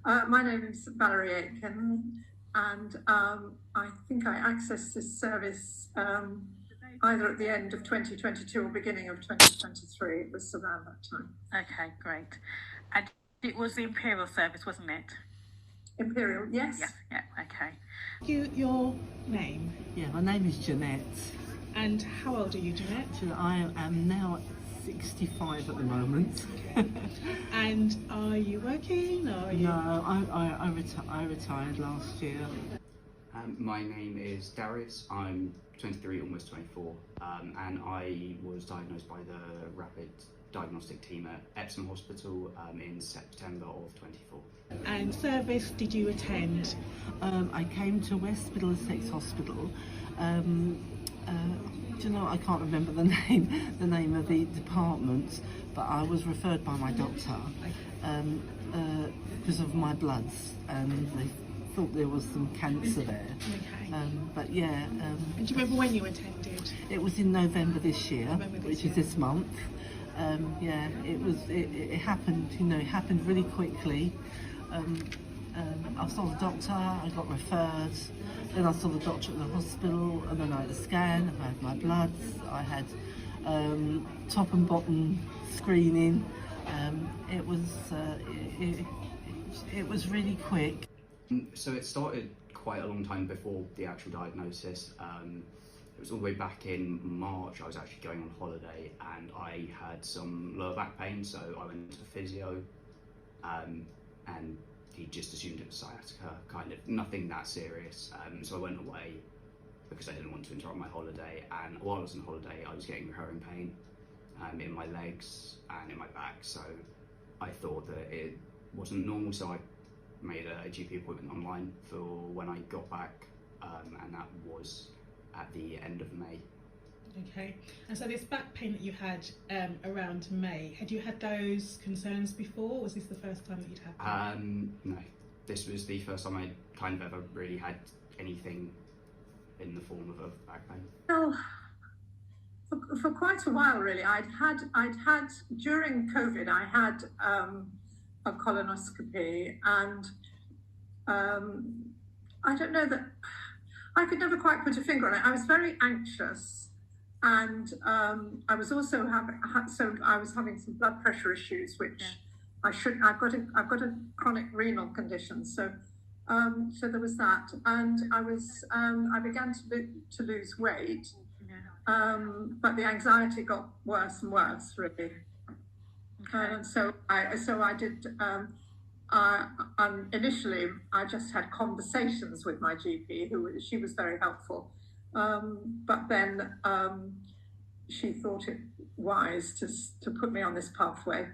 My name is Valerie Aitken, and I think I accessed this service either at the end of 2022 or beginning of 2023. It was around that time. Okay, great. And it was the Imperial service, wasn't it? Imperial, yes. Yeah, okay. Your name? Yeah, my name is Janette. And how old are you, Janette? I am now 65 at the moment. And are you working? Or are you... No, I retired last year. My name is Darius. I'm 23, almost 24, and I was diagnosed by the rapid diagnostic team at Epsom Hospital in September of 24. And service did you attend? I came to West Middlesex Hospital. Do you know, I can't remember the name of the department, but I was referred by my doctor because of my bloods, and they thought there was some cancer there. Okay. But yeah. And do you remember when you attended? It was in November this year, which is this month. Yeah, it happened. You know, it happened really quickly. I saw the doctor, I got referred, then I saw the doctor at the hospital, and then I had a scan, I had my bloods, I had top and bottom screening. It was really quick. So it started quite a long time before the actual diagnosis. It was all the way back in March. I was actually going on holiday and I had some lower back pain, so I went to physio, and he just assumed it was sciatica, kind of nothing that serious. So I went away because I didn't want to interrupt my holiday, and while I was on holiday I was getting recurring pain in my legs and in my back, so I thought that it wasn't normal, so I made a GP appointment online for when I got back, and that was at the end of May. Okay, and so this back pain that you had around May, had you had those concerns before, or was this the first time that you'd had them? No, this was the first time I kind of ever really had anything in the form of a back pain. Well, for quite a while really. I'd had during COVID, I had a colonoscopy, and I don't know that I could never quite put a finger on it. I was very anxious, and I was also having some blood pressure issues, which I shouldn't. I've got a chronic renal condition, so there was that, and I began to lose weight, but the anxiety got worse and worse, really. And so I did. Initially, I just had conversations with my GP, she was very helpful. But then she thought it wise to put me on this pathway.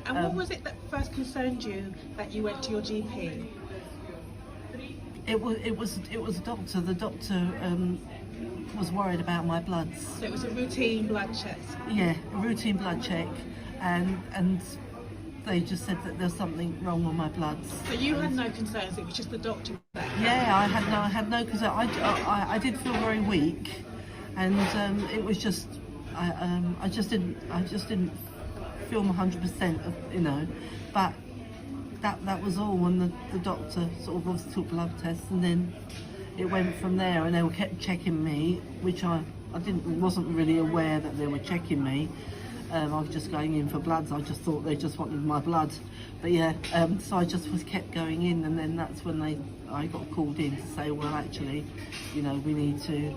And what was it that first concerned you that you went to your GP? It was a doctor. The doctor was worried about my bloods. So it was a routine blood check? Yeah, a routine blood check, and they just said that there's something wrong with my bloods. So you had no concerns, it was just the doctor that Yeah, I had no concern. I did feel very weak, and it was just I just didn't feel 100% of, you know, but that was all. When the doctor sort of took blood tests, and then it went from there, and they kept checking me, which I wasn't really aware that they were checking me. I was just going in for bloods. I just thought they just wanted my blood, but yeah. So I just kept going in, and then that's when I got called in to say, well, actually, you know, we need to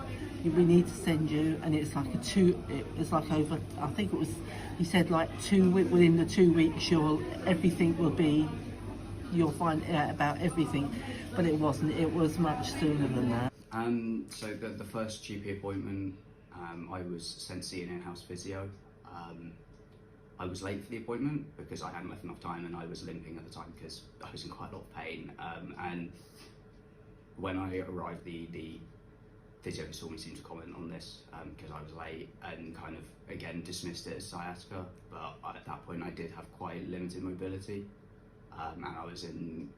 send you, and it's like it's like over. I think it was. He said like within the 2 weeks, you'll find out about everything, but it wasn't. It was much sooner than that. So the first GP appointment, I was sent to see an in-house physio. I was late for the appointment because I hadn't left enough time, and I was limping at the time because I was in quite a lot of pain. And when I arrived, the physio who saw me seemed to comment on this because I was late, and kind of again dismissed it as sciatica. But at that point, I did have quite limited mobility, and I was in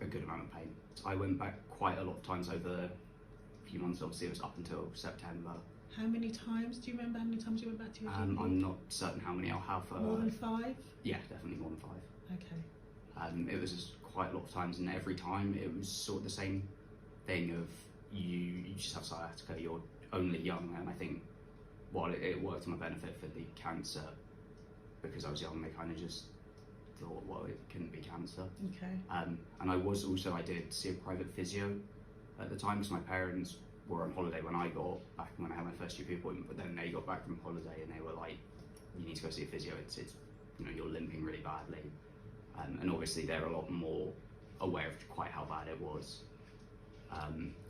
a good amount of pain. I went back quite a lot of times over a few months. Obviously, it was up until September. How many times? Do you remember how many times you went back to your GP? I'm not certain how many I'll have. More than 5? Yeah, definitely more than 5. Okay. It was quite a lot of times, and every time it was sort of the same thing of you just have sciatica, you're only young, and I think while it worked to my benefit for the cancer, because I was young, they kind of just thought, well, it couldn't be cancer. Okay. And I did see a private physio at the time, because my parents were on holiday when I got back, when I had my first GP appointment, but then they got back from holiday and they were like, you need to go see a physio, it's you're limping really badly. And obviously they're a lot more aware of quite how bad it was.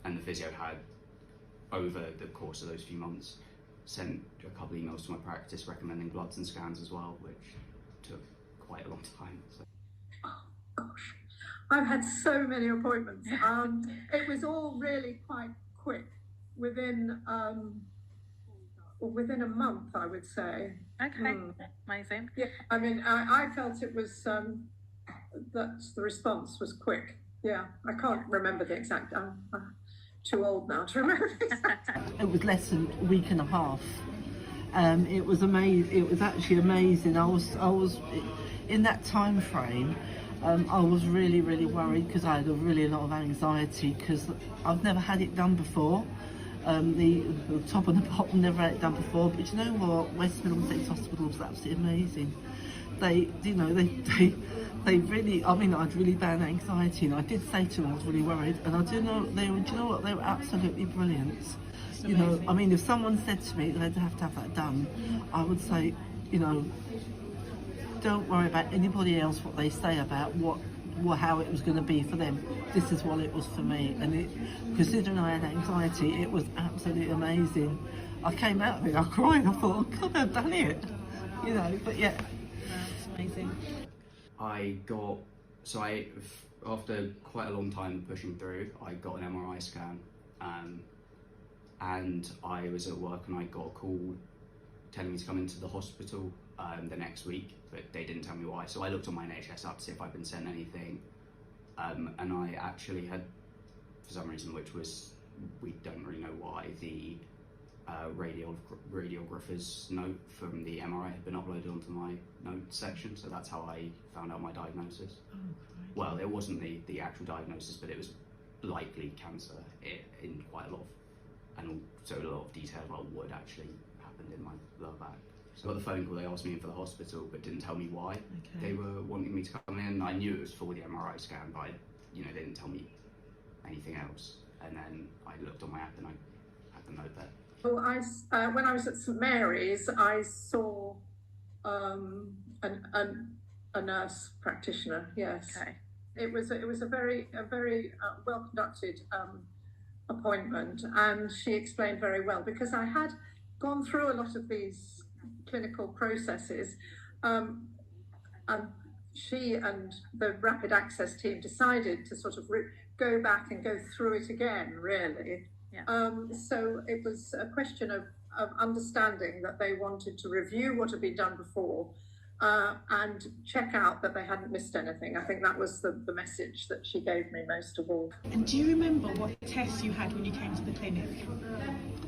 And the physio had, over the course of those few months, sent a couple of emails to my practice recommending bloods and scans as well, which took quite a long time. So. Oh gosh, I've had so many appointments. It was all really quite quick, within a month, I would say. Okay, amazing. Yeah, I mean, I felt it was that the response was quick. Yeah, I can't remember the exact. I'm too old now to remember the exact. It was less than a week and a half. It was amazing. It was actually amazing. I was in that time frame. I was really worried, because I had a lot of anxiety, because I've never had it done before. The top and the bottom, never had it done before. But you know what? West Middlesex Hospital was absolutely amazing. They really, I mean, I had really bad anxiety, and I did say to them I was really worried, and I do you know what? They were absolutely brilliant. You know, I mean, if someone said to me they'd have to have that done, I would say, don't worry about anybody else, what they say about how it was going to be for them. This is what it was for me, and considering I had anxiety, it was absolutely amazing. I came out of it, I cried, I thought, oh God, I've done it, but yeah. That's amazing. After quite a long time pushing through, I got an MRI scan, and I was at work and I got a call telling me to come into the hospital the next week, but they didn't tell me why. So I looked on my NHS app to see if I'd been sent anything, and I actually had, for some reason, we don't really know why, the radiographer's note from the MRI had been uploaded onto my note section, so that's how I found out my diagnosis. Oh, well, it wasn't the actual diagnosis, but it was likely cancer in quite a lot of detail about what had actually happened in my lower back. So I got the phone call, they asked me in for the hospital, but didn't tell me why. Okay. They were wanting me to come in. I knew it was for the MRI scan, but they didn't tell me anything else. And then I looked on my app and I had the note there. Well, when I was at St Mary's, I saw a nurse practitioner. Yes, Okay. It was a very well conducted appointment, and she explained very well, because I had gone through a lot of these clinical processes, and she and the rapid access team decided to sort of go back and go through it again, really. Yeah. So it was a question of understanding that they wanted to review what had been done before, and check out that they hadn't missed anything. I think that was the message that she gave me most of all. And do you remember what tests you had when you came to the clinic?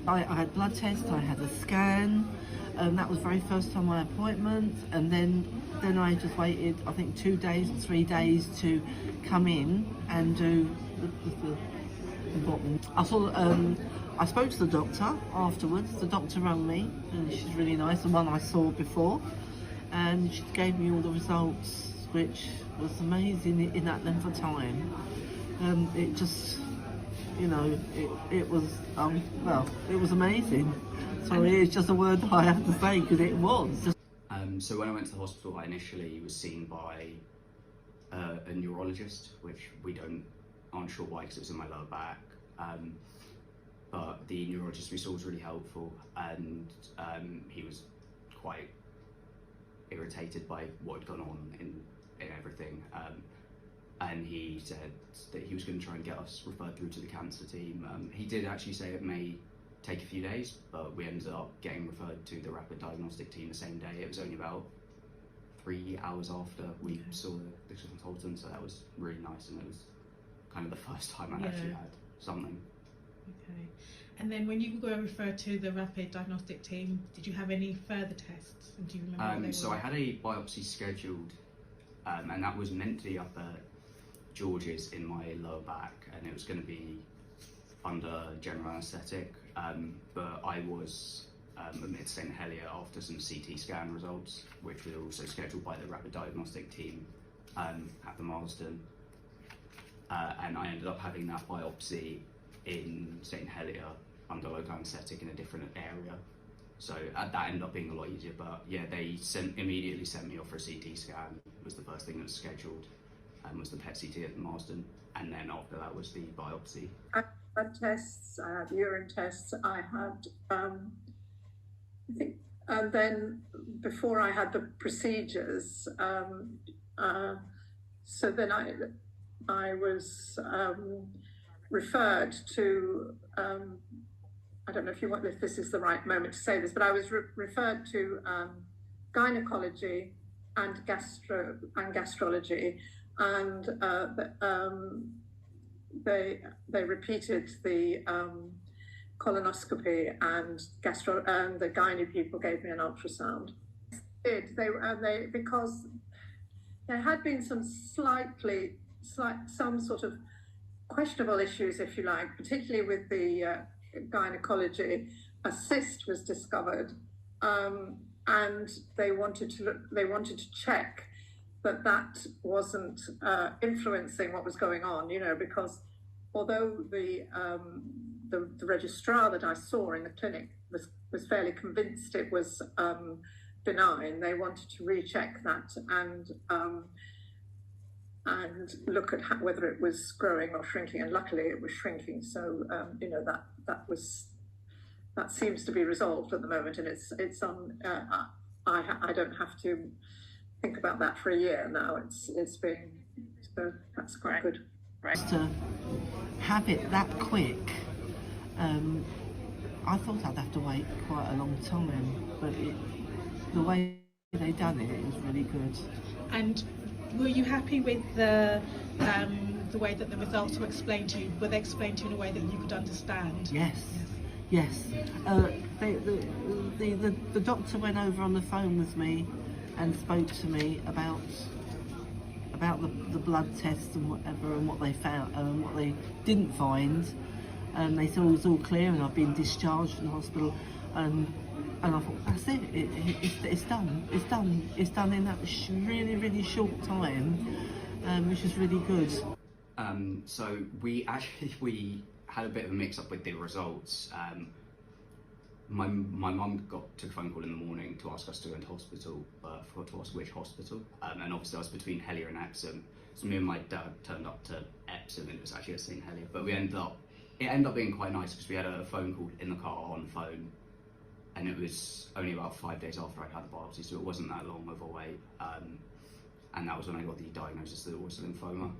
I had blood tests, I had a scan, and that was the very first time my appointment, and then I just waited, I think 2 days or 3 days to come in and do the bottom. I spoke to the doctor afterwards. The doctor rang me, and she's really nice, the one I saw before, and she gave me all the results, which was amazing in that length of time. It just, it was it was amazing. Sorry, it's just a word that I have to say, because it was. So when I went to the hospital, I initially was seen by a neurologist, which aren't sure why, because it was in my lower back. But the neurologist we saw was really helpful, and he was quite irritated by what had gone on in everything. And he said that he was going to try and get us referred through to the cancer team. He did actually say it may take a few days, but we ended up getting referred to the rapid diagnostic team the same day. It was only about 3 hours after we saw the consultant, so that was really nice, and it was kind of the first time I actually had something. Okay. And then when you were referred to the rapid diagnostic team, did you have any further tests? And do you remember what they So were? I had a biopsy scheduled and that was meant to be up at George's in my lower back, and it was going to be under general anaesthetic, but I was admitted to St Helier after some CT scan results, which were also scheduled by the rapid diagnostic team at the Marsden, and I ended up having that biopsy in St Helier under local anaesthetic in a different area. So that ended up being a lot easier, but yeah, they immediately sent me off for a CT scan. It was the first thing that was scheduled, was the PET CT at the Marsden, and then after that was the biopsy. I had blood tests, I had urine tests, I had, I think, and then before I had the procedures, so then I was referred to, I don't know if this is the right moment to say this, but I was referred to gynecology and gastrology, and they repeated the colonoscopy, and the gynae people gave me an ultrasound. Because there had been some some sort of questionable issues, if you like, particularly with the gynecology. A cyst was discovered, and they wanted to check that wasn't influencing what was going on, because although the registrar that I saw in the clinic was fairly convinced it was benign, they wanted to recheck that and look at whether it was growing or shrinking, and luckily it was shrinking. So that seems to be resolved at the moment, and it's on. I don't have to think about that for a year now. It's been, so that's quite good. Right. To have it that quick, I thought I'd have to wait quite a long time, but the way they done it was really good. And were you happy with the way that the results were explained to you? Were they explained to you in a way that you could understand? Yes. The doctor went over on the phone with me and spoke to me about the blood tests and whatever, and what they found and what they didn't find. And they said it was all clear, and I've been discharged from the hospital. And I thought, that's it. It's done. It's done in that really short time, which is really good. So we had a bit of a mix up with the results. My mum took a phone call in the morning to ask us to go into hospital, but forgot to ask which hospital. And obviously I was between Helier and Epsom. So me and my dad turned up to Epsom, and it was actually at St Helier. But it ended up being quite nice, because we had a phone call in the car on the phone, and it was only about 5 days after I'd had the biopsy, so it wasn't that long of a wait. And that was when I got the diagnosis that it was lymphoma,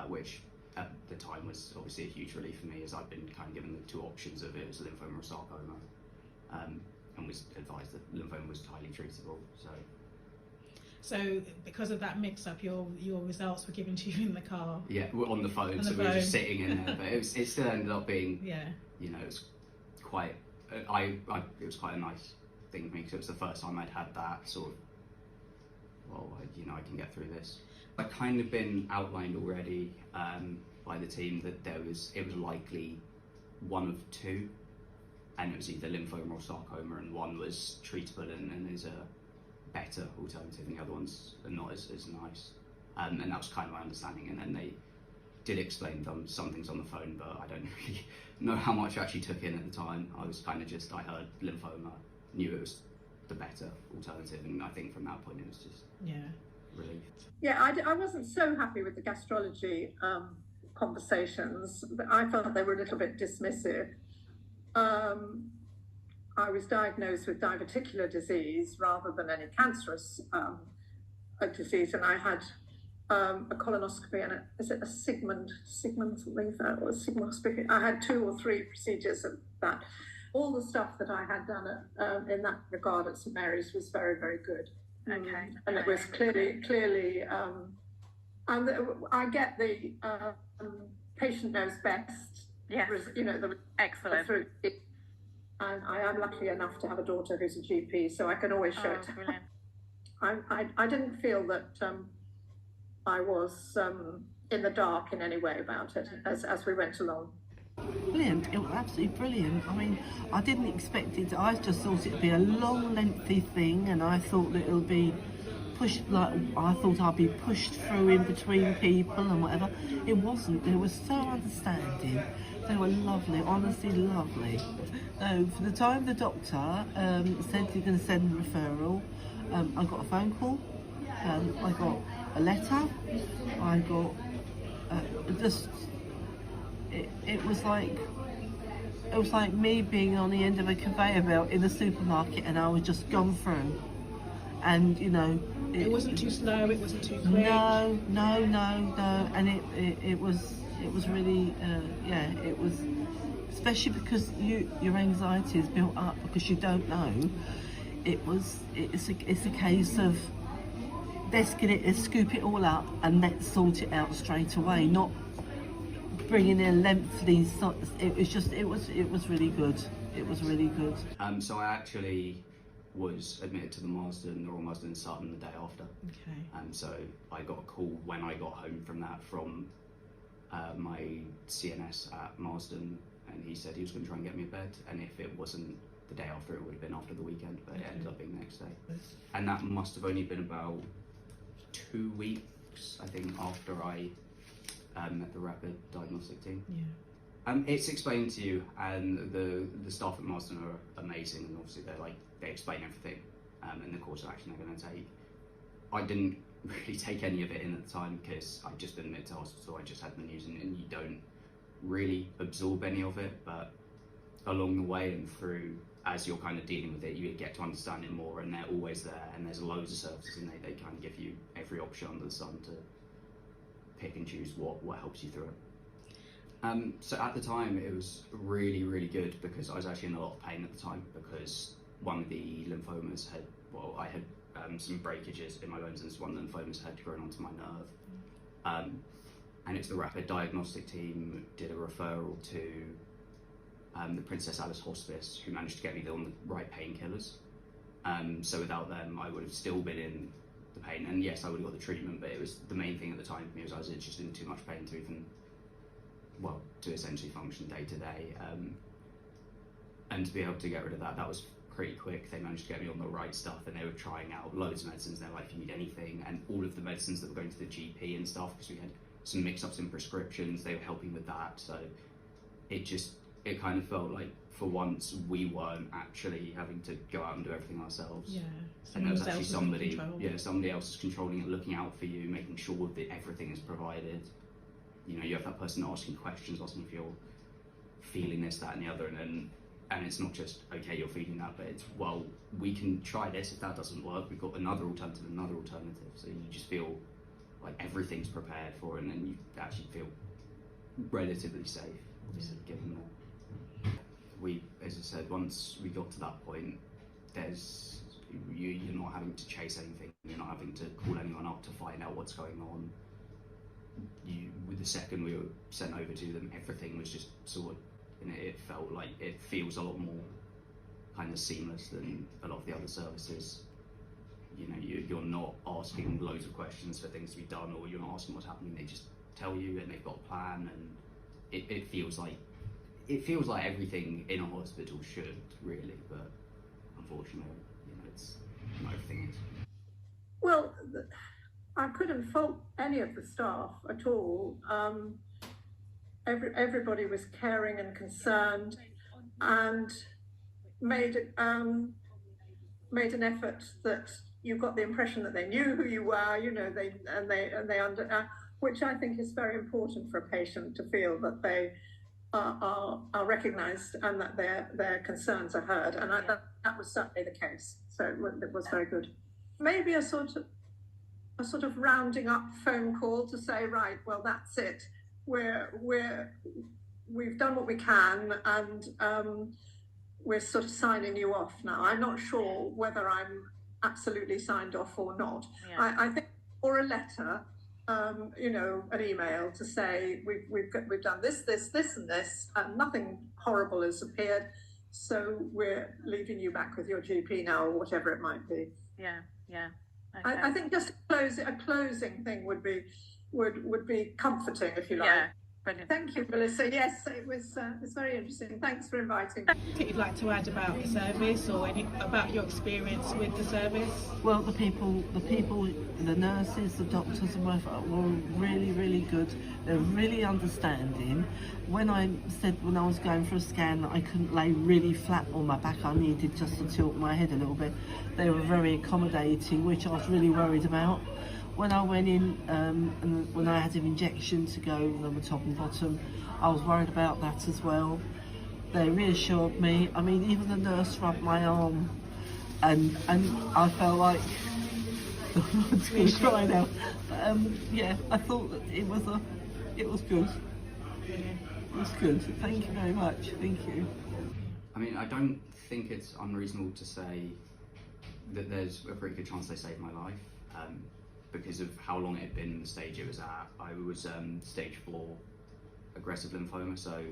which at the time was obviously a huge relief for me, as I'd been kind of given the two options of it was lymphoma or sarcoma, and was advised that lymphoma was highly treatable. So because of that mix-up, your results were given to you in the car? Yeah, we're on the phone, so we were just sitting in there, but it still ended up being, it was quite, it was quite a nice thing for me, because it was the first time I'd had that sort of, I can get through this. I'd kind of been outlined already by the team that it was likely one of two, and it was either lymphoma or sarcoma, and one was treatable and is a better alternative, and the other ones are not as nice. And that was kind of my understanding, and then they did explain some things on the phone, but I don't really know how much I actually took in at the time. I was kind of I heard lymphoma, knew it was the better alternative, and I think from that point it was just relief. Yeah, I wasn't so happy with the gastrology conversations. I felt they were a little bit dismissive. I was diagnosed with diverticular disease rather than any cancerous disease, and I had a colonoscopy and is it a Sigmund something or a sigmoscopy? I had 2 or 3 procedures of that. All the stuff that I had done in that regard at St Mary's was very, very good. Okay. And it was clearly, and I get the patient knows best. Yes. Excellent. And I am lucky enough to have a daughter who's a GP, so I can always show it to her. Brilliant. I didn't feel that I was in the dark in any way about it as we went along. Brilliant, it was absolutely brilliant. I mean, I didn't expect it, I just thought it'd be a long, lengthy thing, and I thought that it'll be pushed, like, I thought I'd be pushed through in between people and whatever. It wasn't, they were so understanding. They were lovely, honestly lovely. So for the time the doctor said you're going to send a referral, I got a phone call, I got a letter, I got it was like me being on the end of a conveyor belt in a supermarket, and I was just gone through. And you know, it wasn't too slow, it wasn't too quick. No, and it was really yeah, it was, especially because your anxiety is built up because you don't know. It's a case of let's scoop it all up and let's sort it out straight away, not bringing in lengthy. It was really good. It was really good. So I actually was admitted to the Royal Marsden Sutton the day after. Okay. So I got a call when I got home from that from my CNS at Marsden, and he said he was going to try and get me a bed, and if it wasn't the day after, it would have been after the weekend, but it ended up being the next day. And that must have only been about 2 weeks, I think, after I met the rapid diagnostic team. Yeah. It's explained to you, and the staff at Marsden are amazing, and obviously they explain everything and the course of action they're going to take. I didn't really take any of it in at the time because I'd just been admitted to hospital. I just had the news, and you don't really absorb any of it, but along the way and through, as you're kind of dealing with it, you get to understand it more, and they're always there, and there's loads of services, and they kind of give you every option under the sun to pick and choose what helps you through it. So at the time it was really, really good because I was actually in a lot of pain at the time because one of the lymphomas I had some breakages in my bones, and one of the lymphomas had grown onto my nerve. And it's the rapid diagnostic team did a referral to the Princess Alice Hospice, who managed to get me on the right painkillers. So without them, I would have still been in the pain, and yes, I would have got the treatment, but it was the main thing at the time for me was I was just in too much pain to even, to essentially function day to day. And to be able to get rid of that was pretty quick. They managed to get me on the right stuff, and they were trying out loads of medicines. They're like, if you need anything, and all of the medicines that were going to the GP and stuff, because we had some mix-ups in prescriptions, they were helping with that. So it kind of felt like for once we weren't actually having to go out and do everything ourselves. Yeah. And there was actually somebody else is controlling it, looking out for you, making sure that everything is provided. You know, you have that person asking questions, asking if you're feeling this, that, and the other, and it's not just, okay, you're feeling that, but it's, well, we can try this. If that doesn't work, we've got another alternative. So you just feel like everything's prepared for it, and then you actually feel relatively safe, obviously, given that. As I said, once we got to that point, you're not having to chase anything. You're not having to call anyone up to find out what's going on. With the second we were sent over to them, everything was just sorted, and it felt like it feels a lot more kind of seamless than a lot of the other services. You know, you're not asking loads of questions for things to be done, or you're not asking what's happening. They just tell you, and they've got a plan, and it feels like everything in a hospital should, really, but unfortunately, you know, it's not everything is. Well, I couldn't fault any of the staff at all. Everybody was caring and concerned, and made an effort that you got the impression that they knew who you were. You know, which I think is very important for a patient, to feel that they are recognised and that their concerns are heard, and that was certainly the case. So it was very good. Maybe a sort of rounding up phone call to say, right, well, that's it. We've done what we can, and we're sort of signing you off now. I'm not sure whether I'm absolutely signed off or not. Yeah. I think, or a letter. You know, an email to say we've done this, and this, and nothing horrible has appeared, so we're leaving you back with your GP now, or whatever it might be. Yeah. Okay. I think just a closing thing would be comforting, if you like. Yeah, brilliant. Thank you, Melissa. Yes, it's very interesting. Thanks for inviting. Anything you'd like to add about the service or about your experience with the service? Well, the people, the nurses, the doctors and whatever were really, really good. They're really understanding. When I was going for a scan that I couldn't lay really flat on my back, I needed just to tilt my head a little bit. They were very accommodating, which I was really worried about. When I went in, and when I had an injection to go on the top and bottom, I was worried about that as well. They reassured me. I mean, even the nurse rubbed my arm, and I felt like I was going to cry now. But, yeah, I thought that it was good. It was good. Thank you very much. Thank you. I mean, I don't think it's unreasonable to say that there's a pretty good chance they saved my life. Because of how long it had been, the stage it was at. I was stage 4 aggressive lymphoma, so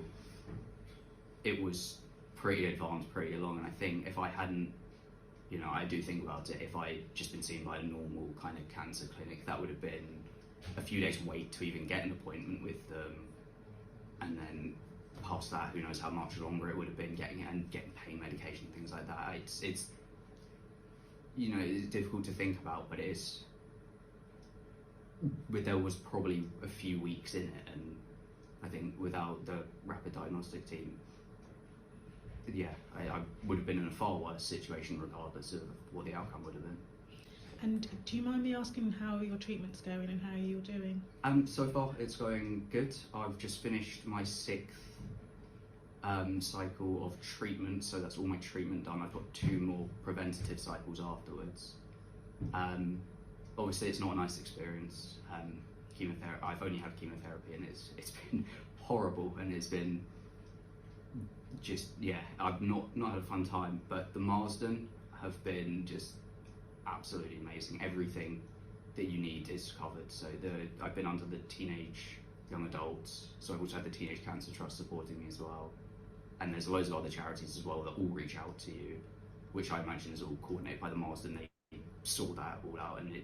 it was pretty advanced, pretty long, and I think if I hadn't, I do think about it, if I'd just been seen by a normal kind of cancer clinic, that would have been a few days wait to even get an appointment with them, and then past that, who knows how much longer it would have been getting pain medication, things like that. It's it's difficult to think about, but there was probably a few weeks in it, and I think without the rapid diagnostic team, yeah, I would have been in a far worse situation regardless of what the outcome would have been. And do you mind me asking how your treatment's going and how you're doing? So far it's going good. I've just finished my 6th cycle of treatment, so that's all my treatment done. I've got 2 more preventative cycles afterwards. Obviously, it's not a nice experience. Chemotherapy. I've only had chemotherapy, and it's been horrible, and it's been just I've not had a fun time. But the Marsden have been just absolutely amazing. Everything that you need is covered. So I've been under the teenage young adults. So I've also had the Teenage Cancer Trust supporting me as well, and there's loads of other charities as well that all reach out to you, which I imagine is all coordinated by the Marsden. They sort that all out, and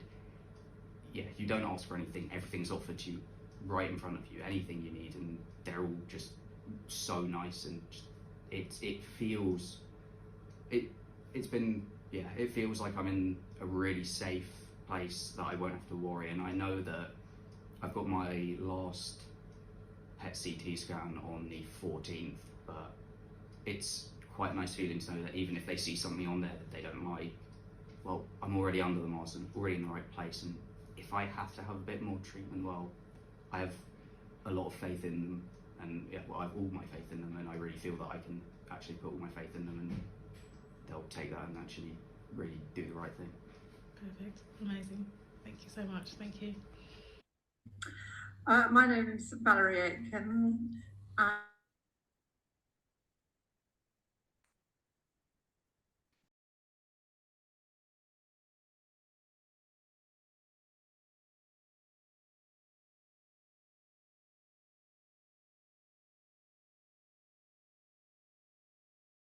you don't ask for anything, everything's offered to you right in front of you, anything you need, and they're all just so nice, and it feels like I'm in a really safe place that I won't have to worry. And I know that I've got my last PET CT scan on the 14th, but it's quite a nice feeling to know that even if they see something on there that they don't like, well, I'm already under the Marsden, already in the right place, and if I have to have a bit more treatment, well, I have a lot of faith in them, and I have all my faith in them, and I really feel that I can actually put all my faith in them, and they'll take that and actually really do the right thing. Perfect. Amazing. Thank you so much. Thank you. My name's Valerie Aitken.